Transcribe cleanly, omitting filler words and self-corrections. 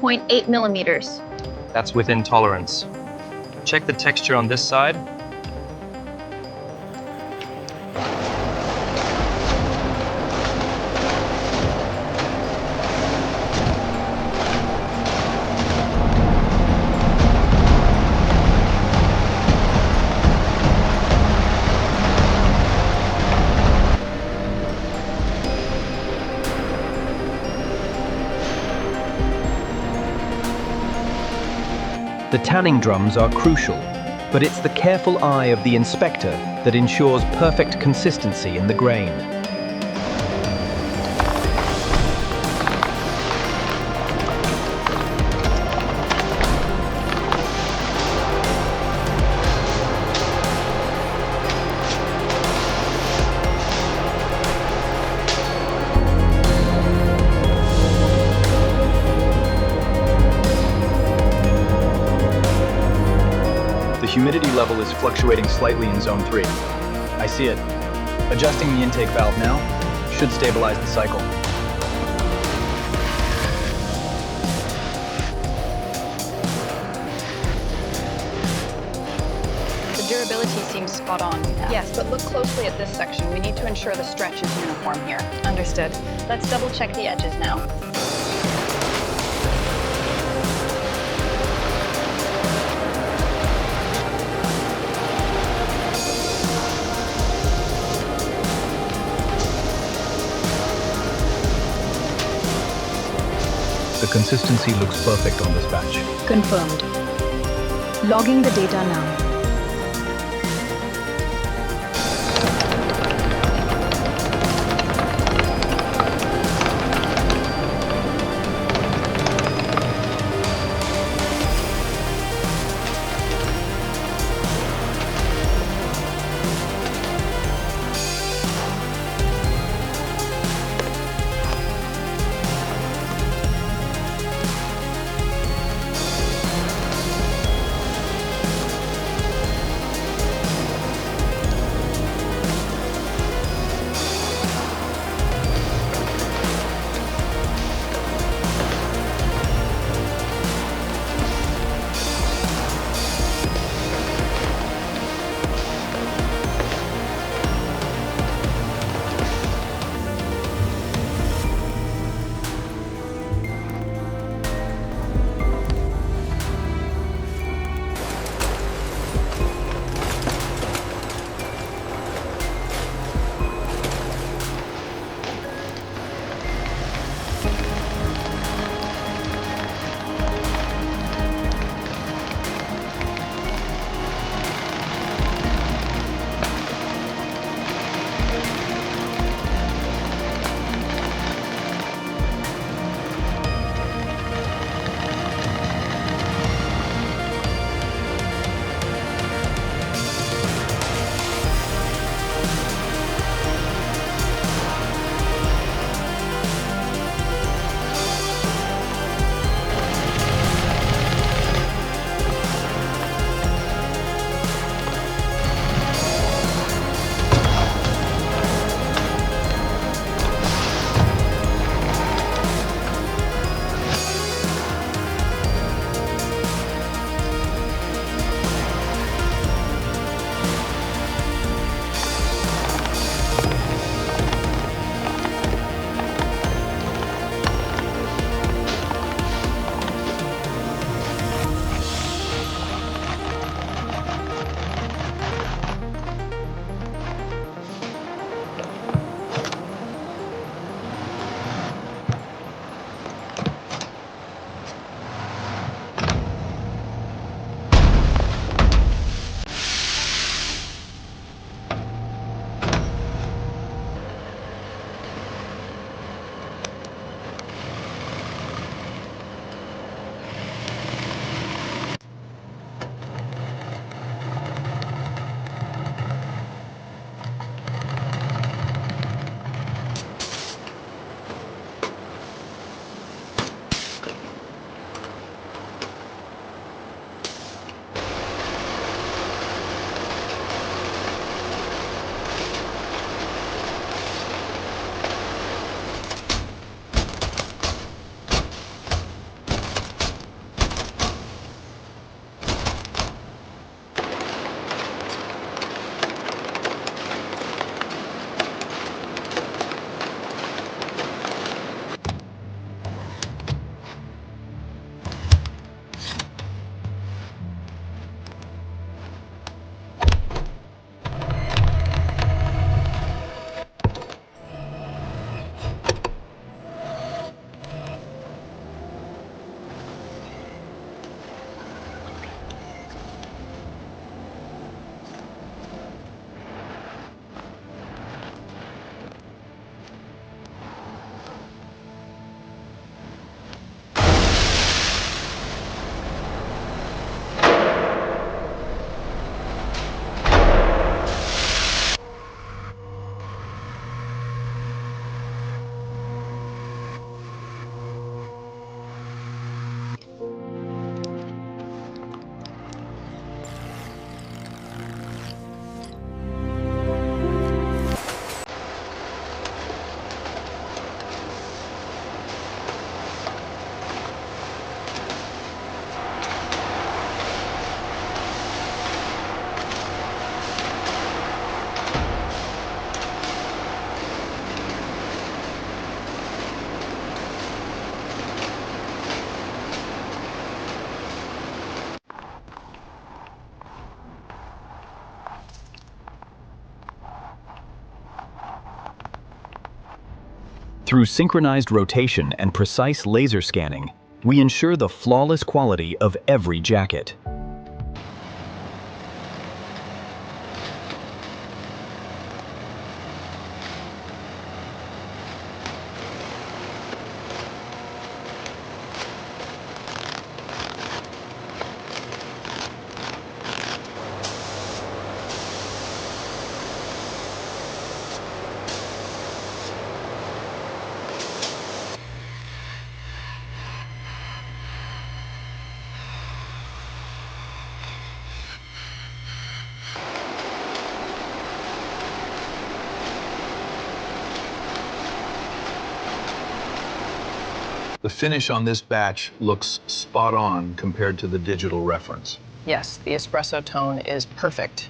0.8 millimeters. That's within tolerance. Check the texture on this side. The tanning drums are crucial, but it's the careful eye of the inspector that ensures perfect consistency in the grain. The humidity level is fluctuating slightly in zone 3. I see it. Adjusting the intake valve now should stabilize the cycle. The durability seems spot on. Yes, but look closely at this section. We need to ensure the stretch is uniform here. Understood. Let's double check the edges now. The consistency looks perfect on this batch. Confirmed. Logging the data now. Through synchronized rotation and precise laser scanning, we ensure the flawless quality of every jacket. The finish on this batch looks spot on compared to the digital reference. Yes, the espresso tone is perfect.